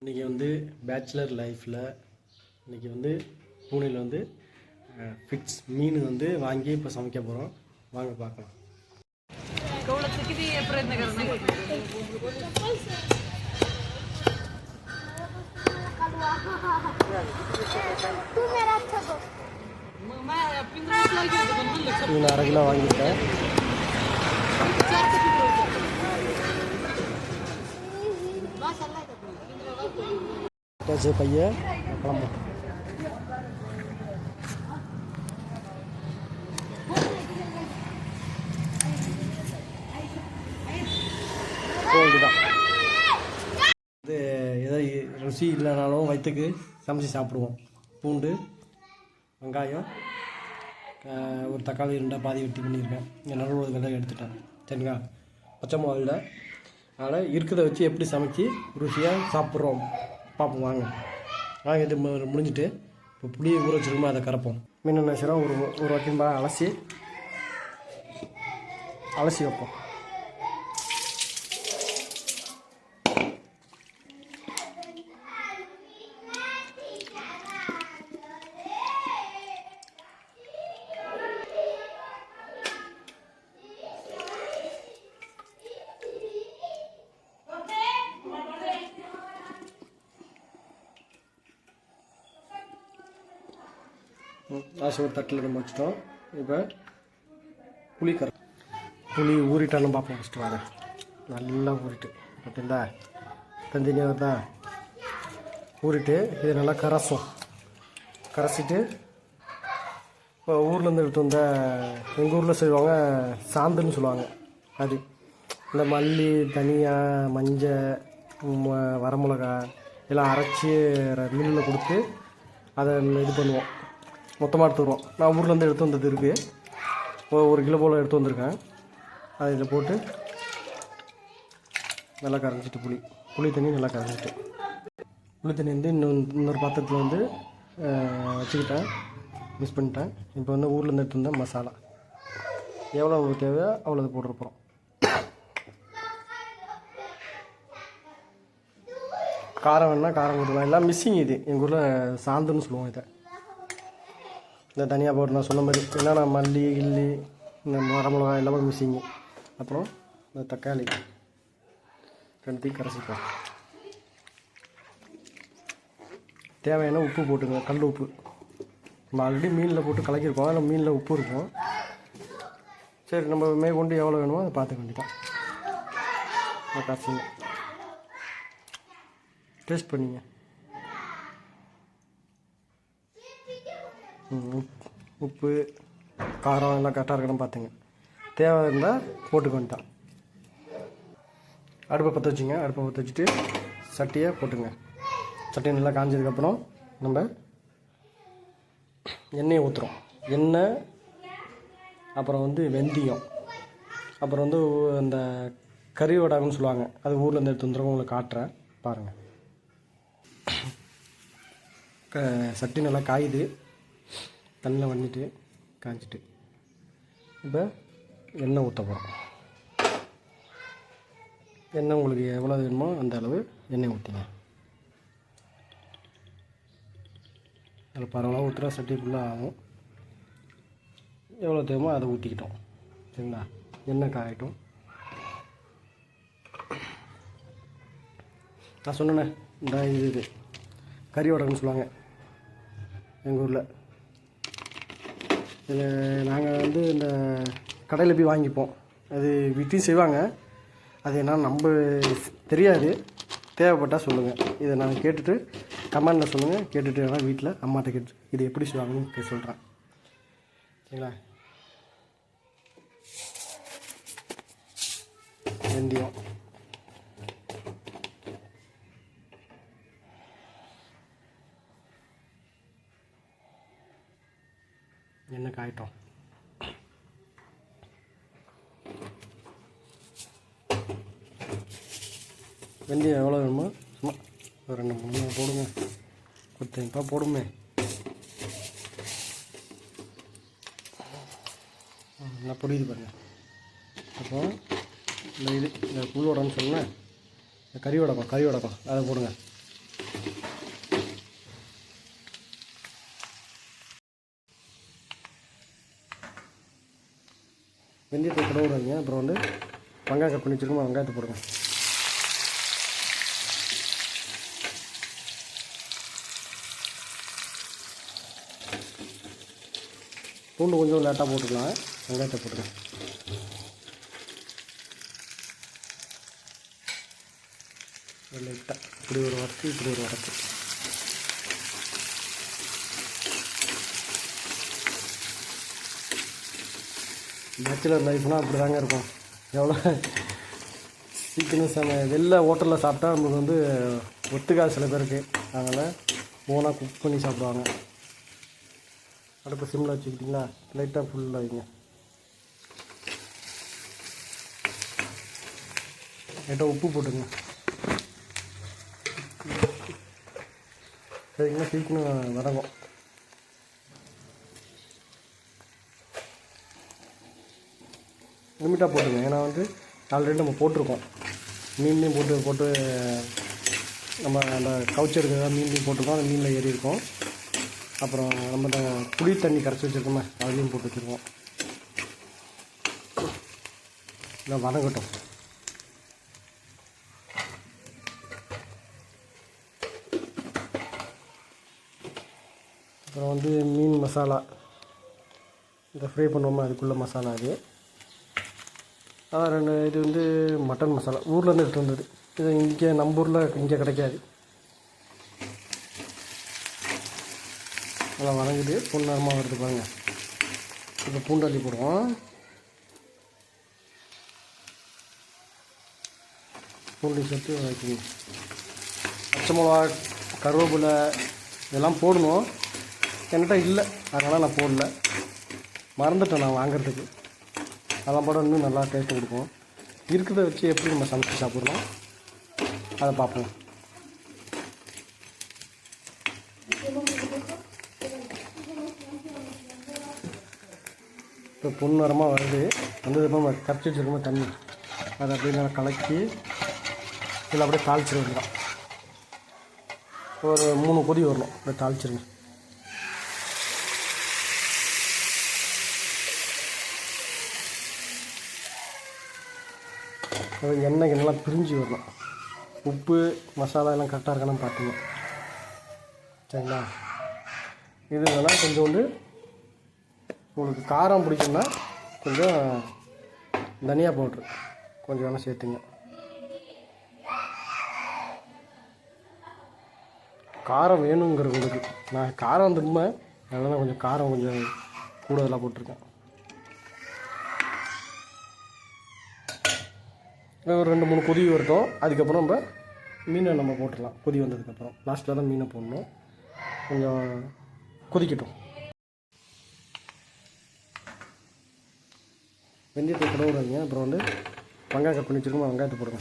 இன்றைக்கி வந்து பேச்சுலர் லைஃப்பில் இன்றைக்கி வந்து பூனேயில் வந்து ஃபிட்ஸ் மீன் வந்து வாங்கி இப்போ சமைக்க போகிறோம். வாங்க பார்க்கலாம். மீன் 1/2 கிலோ வாங்கிட்டேன். பையன் கிளம்பும். இதுதான் இது எதாவது ருசி இல்லைனாலும் வயிற்றுக்கு சமைச்சு சாப்பிடுவோம். பூண்டு, வெங்காயம், ஒரு தக்காளி 2 பாதி வெட்டி பண்ணியிருக்கேன். இங்கே நடுவில் வெள்ளை எடுத்துட்டேன். சரிங்களா? பச்சை மிளகாயில் அதனால் இருக்கிறத வச்சு எப்படி சமைச்சு ருசியாக சாப்பிட்றோம் பார்ப்போம். வாங்க இது முடிஞ்சிட்டு இப்போ புளியை ஊற வச்சுருக்கோமா அதை கரைப்போம். மீன் என்ன செய்கிறோம், ஒரு வாக்கியம் அலசி வைப்போம். ஆசை ஒரு தட்டில் நம்ம வச்சுட்டோம். இப்போ புளி ஊறிட்டாலும் பார்ப்போம். ஃபஸ்ட்டு வாங்க நல்லா ஊறிட்டு பார்த்தீங்களா, தனியாக வருதா? ஊறிட்டு இது நல்லா கரைச்சிட்டு இப்போ ஊர்லேருந்து எடுத்து வந்தால் எங்கள் ஊரில் செய்வாங்க சாந்துன்னு சொல்லுவாங்க. அது இந்த மல்லி, தனியா, மஞ்சள், வரமிளகா எல்லாம் அரைச்சி மில்லில் கொடுத்து அதை இது பண்ணுவோம். மொத்தமாக எடுத்துக்கிறோம். நான் ஊர்லேருந்து எடுத்து வந்தது இருக்குது. 1 கிலோ போல் எடுத்து வந்திருக்கேன். அதை இதில் போட்டு நல்லா கரைஞ்சிட்டு புளி தண்ணி நல்லா கரைஞ்சிட்டு புளி தண்ணி வந்து இன்னொரு பாத்திரத்தில் வந்து வச்சுக்கிட்டேன். மிக்ஸ் பண்ணிட்டேன். இப்போ வந்து ஊர்லேருந்து எடுத்து வந்தேன் மசாலா எவ்வளோ தேவையோ அவ்வளோ அது போட்டுருப்போம். காரம் வேணால் காரம் கொடுக்கலாம். எல்லாம் மிஸ்ஸிங். இது எங்கள் ஊரில் சாந்துன்னு சொல்லுவோம். இதை இந்த தனியாக போட்டு நான் சொன்ன மாதிரி என்னென்னா மல்லி கில்லி இந்த வரமிளகா எல்லாமே மிஸ்ஸிங்கு. அப்புறம் இந்த தக்காளி 2 கரைச்சிப்போம். தேவையான உப்பு போட்டுங்க. கல் உப்பு நம்ம ஆல்ரெடி மீனில் போட்டு கலக்கியிருப்போம். அதில் மீனில் உப்பு இருக்கும். சரி, நம்ம மேற்கொண்டு எவ்வளோ வேணுமோ அதை பார்த்துக்க வேண்டியதான். கரைச்சிங்க, டேஸ்ட் பண்ணிங்க. உப்பு காரம் எல்லாம் கரெக்டாக இருக்கணும் பார்த்துங்க. தேவை இருந்தால் போட்டுக்க வேண்டாம். அடுப்பை பற்ற வச்சுங்க. அடுப்பை பற்ற வச்சுட்டு சட்டியை போட்டுங்க. சட்டியை நல்லா காஞ்சதுக்கப்புறம் நம்ம எண்ணெயை ஊற்றுறோம். எண்ணெய், அப்புறம் வந்து வெந்தயம், அப்புறம் வந்து அந்த கறி வடகம்னு சொல்லுவாங்க. அது ஊரில் எடுத்து வந்துடுறவங்க உங்களுக்கு காட்டுறேன் பாருங்கள். சட்டி நல்லா காயுது. தண்ணியில் வந்துட்டு காய்ச்சிட்டு இப்போ எண்ணெய் ஊற்ற போகிறோம். எண்ணெய் உங்களுக்கு எவ்வளோ வேணுமோ அந்த அளவு எண்ணெய் ஊற்றிங்க. அதில் பரவாயில்ல ஊற்றுறா சட்டி ஃபுல்லாக ஆகும். எவ்வளோ தேவைமோ அதை ஊற்றிக்கிட்டோம். சரிங்களா? எண்ணெய் காயட்டும். நான் சொன்னேன்னே இந்த இது கறி வடகம்னு சொல்லுவாங்க எங்கள் ஊரில். இதில் நாங்கள் வந்து இந்த கடையில் போய் வாங்கிப்போம். அது வீட்டையும் செய்வாங்க. அது என்ன நம்ம தெரியாது. தேவைப்பட்டால் சொல்லுங்கள். இதை நான் கேட்டுட்டு கமெண்டில் சொல்லுங்கள். கேட்டுட்டு வேணால் வீட்டில் அம்மாட்ட கேட்டு இது எப்படி செய்வாங்கன்னு சொல்கிறேன். சரிங்களா? வெந்தயம், எண்ணெய் காயட்டும். வெந்தயம் எவ்வளோ வேணுமோ சும்மா ஒரு 2-3 போடுங்க. கொடுத்தீங்கப்பா போடுமே. நல்லா புரியுது பாருங்கள். அப்போ இந்த புல் வடம்னு சொன்னேன், கறி வடகம் அதை போடுங்க. வெந்தயத்தை கடவுறாங்க. அப்புறம் வந்து வெங்காயம் கட் பண்ணி வச்சுருக்கோம், வெங்காயத்தை போடுங்க. பூண்டு கொஞ்சம் லேட்டாக போட்டுக்கலாம். வெங்காயத்தை போட்டுங்க. லைட்டாக இப்படி ஒரு வதக்கு, இப்படி ஒரு வதக்கு. பேச்சுலர் லைஃப்னால் அப்படி தாங்க இருக்கும். எவ்வளோ சீக்கிரம் வெளில ஹோட்டலில் சாப்பிட்டா நம்மளுக்கு வந்து ஒத்துக்காது சில பேருக்கு. அதனால் ஓனாக குக் பண்ணி சாப்பிடுவாங்க. அடுப்பு சிம்மில் வச்சுக்கிட்டிங்களா? லைட்டாக ஃபுல்லாக வைங்க. லைட்டாக உப்பு போட்டுங்க. சரிங்களா? சீக்கிரம் வதங்கும். லிமிட்டாக போட்டுங்க. ஏன்னா வந்து ஆல்ரெடி நம்ம போட்டிருக்கோம். மீன்லேயும் போட்டு நம்ம அந்த கவுச்சி எடுக்கிறதா மீன்லேயும் போட்டிருக்கோம். அந்த மீனில் ஏறி இருக்கும். அப்புறம் நம்ம இந்த புளி தண்ணி கரைச்சி வச்சுருக்கோமே, அதையும் போட்டு வச்சுருக்கோம். இல்லை வதங்கட்டும். அப்புறம் வந்து மீன் மசாலா, இதை ஃப்ரை பண்ணுவோமா, அதுக்குள்ளே மசாலா அது. அதான் இது வந்து மட்டன் மசாலா ஊர்லேருந்து எடுத்து வந்தது. இது இங்கே நம்ம ஊரில் இங்கே கிடைக்காது. நல்லா வதங்குது, பொன்னரமாக வருது பாருங்க. இப்போ பூண்டாளி போடுவோம். பூண்டி சேர்த்து வதக்கணும். பச்சை மிளகா, கருவேப்பிலை இதெல்லாம் போடணும். என்கிட்ட இல்லை, அதனால் நான் போடல. மறந்துட்டேன் நான் வாங்கிறதுக்கு. அதெல்லாம் போட இன்னும் நல்லா டேஸ்ட்டு கொடுக்கும். இருக்கிறத வச்சு எப்படி நம்ம சமைச்சு சாப்பிட்றோம் அதை பார்ப்போம். இப்போ பொன்னிறமாக வருது. வந்ததுக்கப்புறம் நம்ம கரைச்சி வச்சுருக்கோம் தண்ணி, அதை அப்படியே நல்லா கலக்கி இதில் அப்படியே தாளிச்சிட வேண்டியதான். ஒரு 3 கொதி வரணும். அப்படியே தாளிச்சிருங்க. எண்ணெய் நல்லா பிரிஞ்சு வரணும். உப்பு மசாலா எல்லாம் கரெக்டாக இருக்கான்னு பார்த்துங்க. சரிங்களா? இது வேணால் கொஞ்சோண்டு உங்களுக்கு காரம் பிடிக்கும்னா கொஞ்சம் தனியா பவுட்ரு கொஞ்சம் வேணால் சேர்த்துங்க. காரம் வேணுங்கிறவங்களுக்கு, நான் காரம் திரும்பேன், அதனால் கொஞ்சம் காரம் கொஞ்சம் கூடுதலாக போட்டிருக்கேன். ஒரு 2-3 கொதி வரட்டும். அதுக்கப்புறம் நம்ம மீனை நம்ம போட்டுடலாம். கொதி வந்ததுக்கப்புறம் லாஸ்ட்டில் தான் மீனை போடணும். கொஞ்சம் கொதிக்கட்டும். வெந்தயத்தை கடவுறாங்க. அப்புறம் வந்து வெங்காயம் கட் பண்ணி வச்சுருக்கோம், வெங்காயத்தை போடுங்க.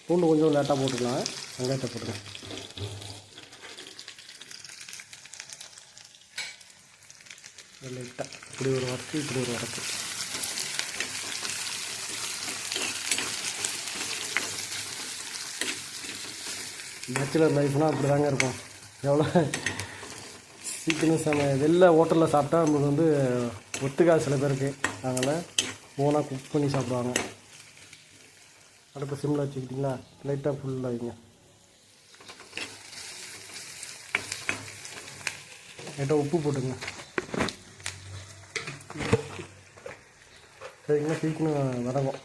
பூண்டு கொஞ்சம் லேட்டாக போட்டுக்கலாம். வெங்காயத்தை போட்டுங்க. லைட்டாக இப்படி ஒரு வதக்கு, இப்படி ஒரு வதக்கு. பேச்சுலர் லைஃப்னால் அப்படி தாங்க இருக்கும். எவ்வளோ சீக்கிரம் வெளில ஹோட்டலில் சாப்பிட்டா நம்மளுக்கு வந்து ஒத்துக்காது சில பேருக்கு. அதனால் ஓனாக குக் பண்ணி சாப்பிடுவாங்க. அடுப்பு சிம்மில் வச்சுக்கிட்டிங்களா? லைட்டாக ஃபுல்லாக வைங்க. லைட்டாக உப்பு போட்டுங்க. சரிங்களா? சீக்கிரம் வதங்கும்.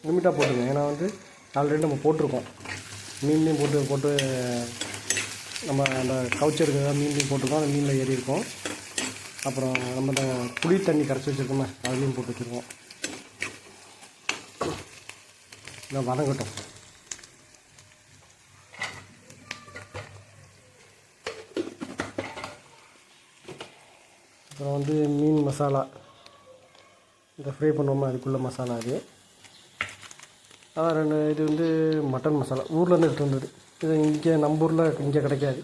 லிமிட்டாக போட்டுங்க. ஏன்னா வந்து ஆல்ரெடி நம்ம போட்டிருக்கோம். மீன்லேயும் போட்டு நம்ம அந்த கவுச்சி எடுக்கிறதா மீன்லேயும் போட்டிருக்கோம். அந்த மீனில் ஏறி இருக்கும். அப்புறம் நம்ம இந்த புளி தண்ணி கரைச்சி வச்சுருக்கோமே, அதுலேயும் போட்டு வச்சுருக்கோம். இல்லை வதங்கட்டும். அப்புறம் வந்து மீன் மசாலா, இதை ஃப்ரை பண்ணுவோமா, அதுக்குள்ளே மசாலா அது. அதான் இது வந்து மட்டன் மசாலா ஊர்லேருந்து எடுத்து வந்தது. இது இங்கே நம்ம ஊரில் இங்கே கிடைக்காது.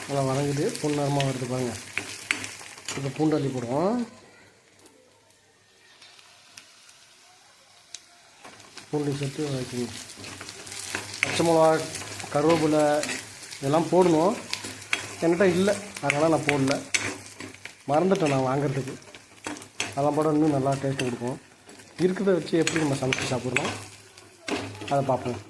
நல்லா வதங்குது, பொன்னரமாக வருது பாருங்கள். இப்போ பூண்டு அள்ளி போடுவோம். பூண்டு சேர்த்து வைக்கணும். பச்சை மிளகா, கருவேப்பிலை இதெல்லாம் போடணும். என்கிட்ட இல்லை, அதனால் நான் போடல. மறந்துட்டேன் நான் வாங்கிறதுக்கு. அதெல்லாம் போட இன்னும் நல்லா டேஸ்ட்டு கொடுக்கும். இருக்கிறத வச்சு எப்படி நம்ம சமைச்சு சாப்பிட்றோம் அதை பார்ப்போம்.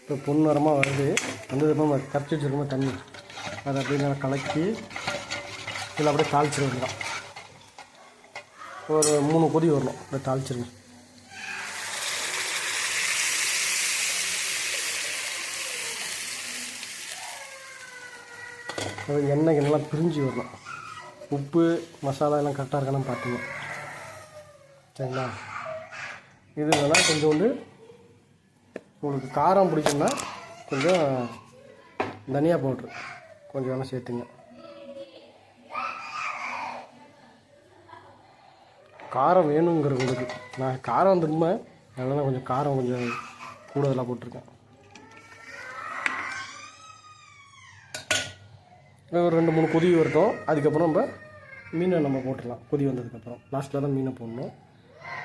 இப்போ பொன்னிறமாக வருது. வந்ததுக்கப்புறம் நம்ம கரைச்சி வச்சுருக்கோம் தண்ணி, அதை அப்படியே நல்லா கலக்கி இதில் அப்படியே தாளிச்சிட வேண்டியதான். ஒரு 3 கொதி வரணும், அப்படியே தாளிச்சிருங்க. எண்ணெய் நல்லா பிரிஞ்சு வரணும். உப்பு மசாலா எல்லாம் கரெக்டாக இருக்கான்னு பார்த்துங்க. சரிங்களா? இது வேணால் கொஞ்சோண்டு உங்களுக்கு காரம் பிடிக்கும்னா கொஞ்சம் தனியா பவுட்ரு கொஞ்சம் வேணால் சேர்த்துங்க. காரம் வேணுங்கிறவங்களுக்கு, நான் காரம் திரும்ப அதனால் கொஞ்சம் காரம் கொஞ்சம் கூடுதலாக போட்டிருக்கேன். ஒரு 2-3 கொதி வரட்டும். அதுக்கப்புறம் நம்ம மீனை நம்ம போட்டுடலாம். கொதி வந்ததுக்கப்புறம் லாஸ்ட்டில் தான் மீனை போடணும்.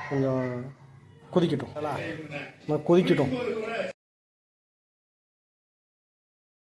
கொஞ்சம் கொதிக்கட்டும், கொதிக்கட்டும்.